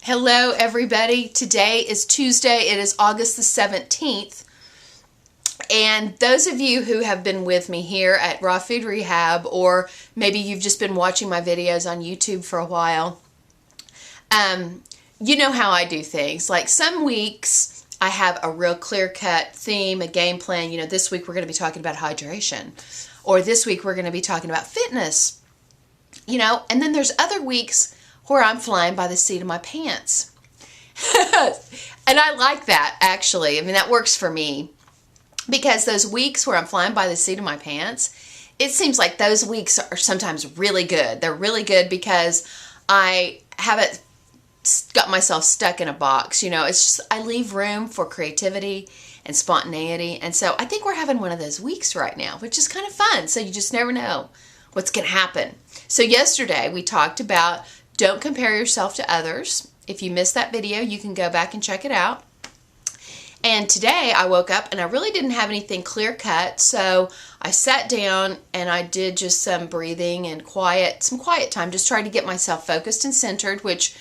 Hello, everybody. Today is Tuesday. It is August the 17th. And those of you who have been with me here at Raw Food Rehab, or maybe you've just been watching my videos on YouTube for a while, you know how I do things. Like some weeks, I have a real clear-cut theme, a game plan. You know, this week we're going to be talking about hydration. Or this week we're going to be talking about fitness. You know, and then there's other weeks where I'm flying by the seat of my pants. And I like that, actually. I mean, that works for me. Because those weeks where I'm flying by the seat of my pants, it seems like those weeks are sometimes really good. They're really good because I haven't got myself stuck in a box. You know, it's just, I leave room for creativity and spontaneity. And so I think we're having one of those weeks right now, which is kind of fun. So you just never know what's going to happen. So yesterday we talked about don't compare yourself to others. If you missed that video, you can go back and check it out. And today I woke up and I really didn't have anything clear cut, so I sat down and I did just some breathing and some quiet time, just trying to get myself focused and centered, which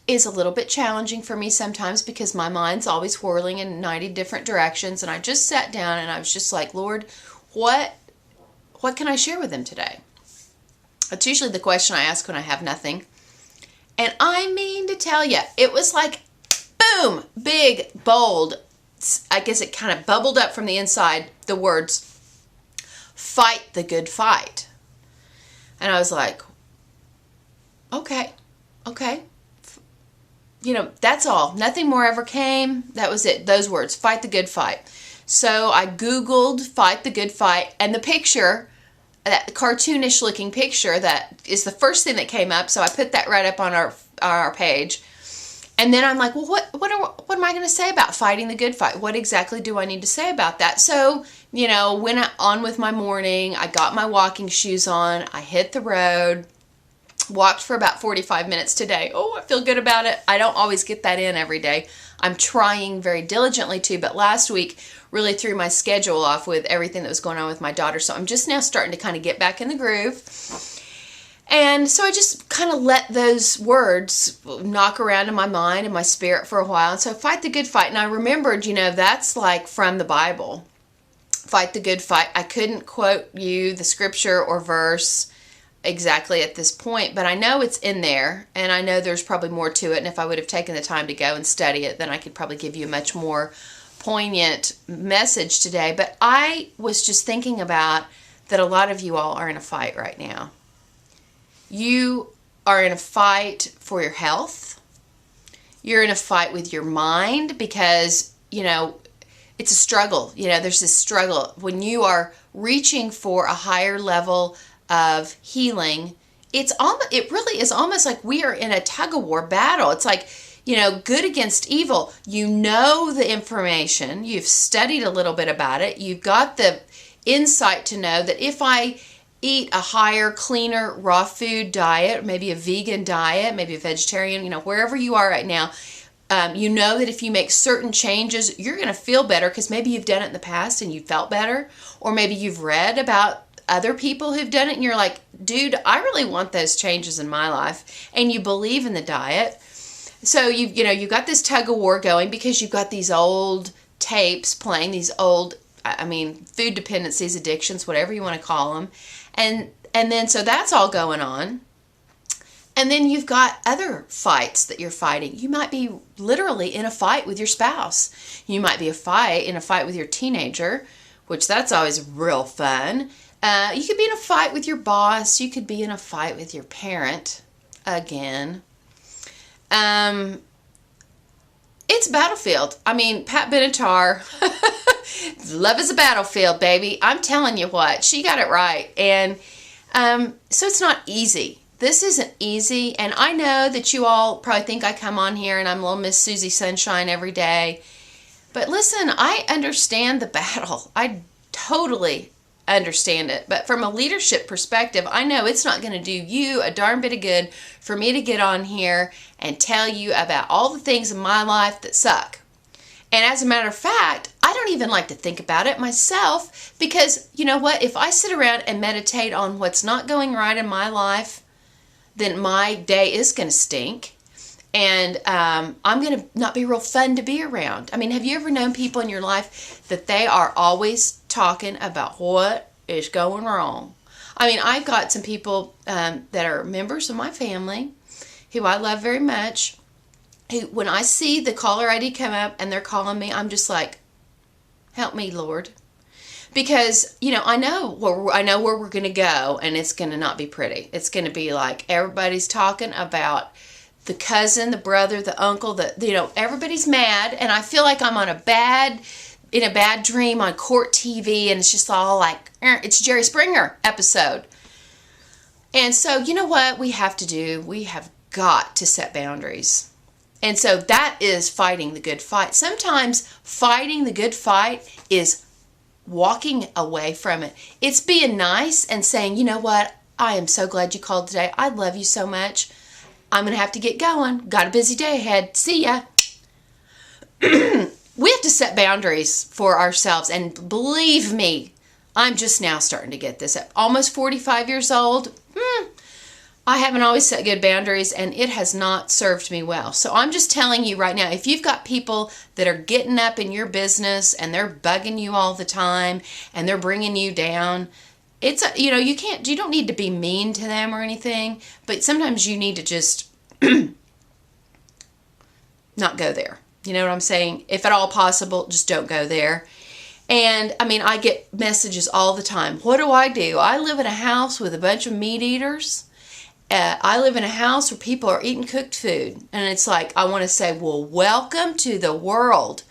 is a little bit challenging for me sometimes because my mind's always whirling in 90 different directions. And I just sat down and I was just like, Lord, what can I share with them today? That's usually the question I ask when I have nothing. And I mean to tell you, it was like, boom, big, bold. I guess it kind of bubbled up from the inside, the words, fight the good fight. And I was like, okay. You know, that's all. Nothing more ever came. That was it. Those words, fight the good fight. So I Googled fight the good fight, and the picture, that cartoonish looking picture, that is the first thing that came up. So I put that right up on our page. And then I'm like, well, what am I going to say about fighting the good fight? What exactly do I need to say about that? So, you know, went on with my morning. I got my walking shoes on. I hit the road. Walked for about 45 minutes today. Oh, I feel good about it. I don't always get that in every day. I'm trying very diligently to, but last week really threw my schedule off with everything that was going on with my daughter. So I'm just now starting to kind of get back in the groove. And so I just kind of let those words knock around in my mind and my spirit for a while. And so fight the good fight. And I remembered, you know, that's like from the Bible. Fight the good fight. I couldn't quote you the scripture or verse exactly at this point, but I know it's in there, and I know there's probably more to it. And if I would have taken the time to go and study it, then I could probably give you a much more poignant message today. But I was just thinking about that a lot of you all are in a fight right now. You are in a fight for your health. You're in a fight with your mind because, you know, it's a struggle. You know, there's this struggle. When you are reaching for a higher level of healing, it really is almost like we are in a tug-of-war battle. It's like, you know, good against evil. You know the information. You've studied a little bit about it. You've got the insight to know that if I eat a higher, cleaner, raw food diet, maybe a vegan diet, maybe a vegetarian, you know, wherever you are right now, you know that if you make certain changes, you're going to feel better because maybe you've done it in the past and you felt better, or maybe you've read about other people who've done it and you're like, dude, I really want those changes in my life, and you believe in the diet. So you've got this tug of war going because you've got these old tapes playing, these old, food dependencies, addictions, whatever you want to call them. And then so that's all going on. And then you've got other fights that you're fighting. You might be literally in a fight with your spouse. You might be in a fight with your teenager, which that's always real fun. You could be in a fight with your boss. You could be in a fight with your parent again. It's battlefield. I mean, Pat Benatar, love is a battlefield, baby. I'm telling you what, she got it right. And so it's not easy. This isn't easy. And I know that you all probably think I come on here and I'm little Miss Susie Sunshine every day. But listen, I understand the battle. I totally understand it. But from a leadership perspective, I know it's not going to do you a darn bit of good for me to get on here and tell you about all the things in my life that suck. And as a matter of fact, I don't even like to think about it myself because, you know what, if I sit around and meditate on what's not going right in my life, then my day is going to stink. And I'm going to not be real fun to be around. I mean, have you ever known people in your life that they are always talking about what is going wrong? I mean, I've got some people that are members of my family who I love very much, who, when I see the caller ID come up and they're calling me, I'm just like, help me, Lord. Because, you know, I know where we're going to go, and it's going to not be pretty. It's going to be like everybody's talking about the cousin, the brother, the uncle, everybody's mad, and I feel like I'm in a bad dream on court TV, and it's just all like, it's Jerry Springer episode. And so, you know what we have to do? We have got to set boundaries. And so that is fighting the good fight. Sometimes fighting the good fight is walking away from it. It's being nice and saying, you know what? I am so glad you called today. I love you so much. I'm going to have to get going. Got a busy day ahead. See ya. We have to set boundaries for ourselves. And believe me, I'm just now starting to get this. At almost 45 years old, I haven't always set good boundaries, and it has not served me well. So I'm just telling you right now, if you've got people that are getting up in your business and they're bugging you all the time and they're bringing you down, you don't need to be mean to them or anything, but sometimes you need to just not go there. You know what I'm saying? If at all possible, just don't go there. And I mean, I get messages all the time. What do? I live in a house with a bunch of meat eaters. I live in a house where people are eating cooked food. And it's like, I want to say, well, welcome to the world.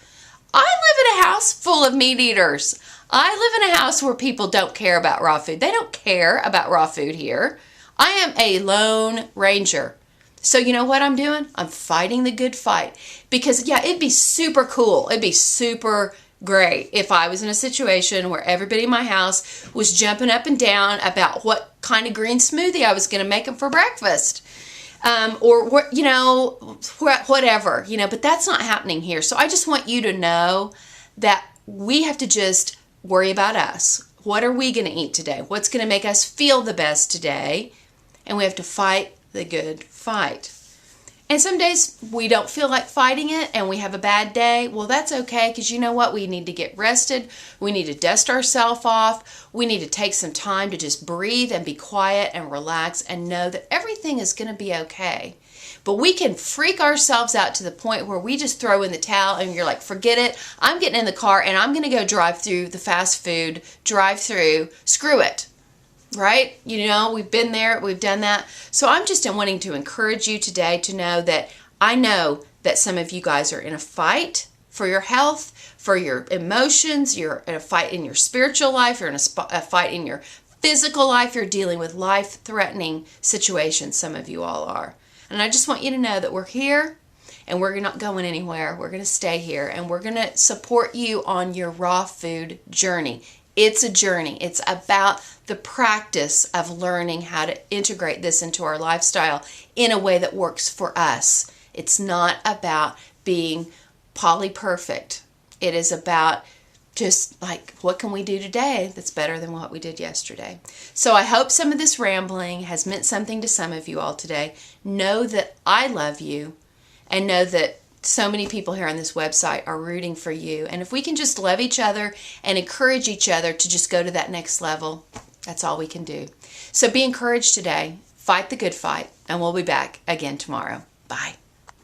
I live in a house full of meat eaters. I live in a house where people don't care about raw food. They don't care about raw food here. I am a lone ranger. So you know what I'm doing? I'm fighting the good fight. Because, yeah, it'd be super cool. It'd be super great if I was in a situation where everybody in my house was jumping up and down about what kind of green smoothie I was going to make them for breakfast, or whatever, but that's not happening here. So I just want you to know that we have to just worry about us. What are we going to eat today? What's going to make us feel the best today? And we have to fight the good fight. And some days we don't feel like fighting it and we have a bad day. Well, that's okay, because you know what? We need to get rested. We need to dust ourselves off. We need to take some time to just breathe and be quiet and relax and know that everything is going to be okay. But we can freak ourselves out to the point where we just throw in the towel and you're like, forget it. I'm getting in the car and I'm going to go drive through the fast food drive-through. Screw it. Right? We've been there, we've done that. So I'm just wanting to encourage you today to know that I know that some of you guys are in a fight for your health, for your emotions. You're in a fight in your spiritual life. You're in a fight in your physical life. You're dealing with life-threatening situations. Some of you all are. And I just want you to know that we're here and we're not going anywhere. We're going to stay here and we're going to support you on your raw food journey. It's a journey. It's about the practice of learning how to integrate this into our lifestyle in a way that works for us. It's not about being poly-perfect. It is about just like, what can we do today that's better than what we did yesterday? So I hope some of this rambling has meant something to some of you all today. Know that I love you, and know that so many people here on this website are rooting for you. And if we can just love each other and encourage each other to just go to that next level, that's all we can do. So be encouraged today. Fight the good fight, and we'll be back again tomorrow. Bye.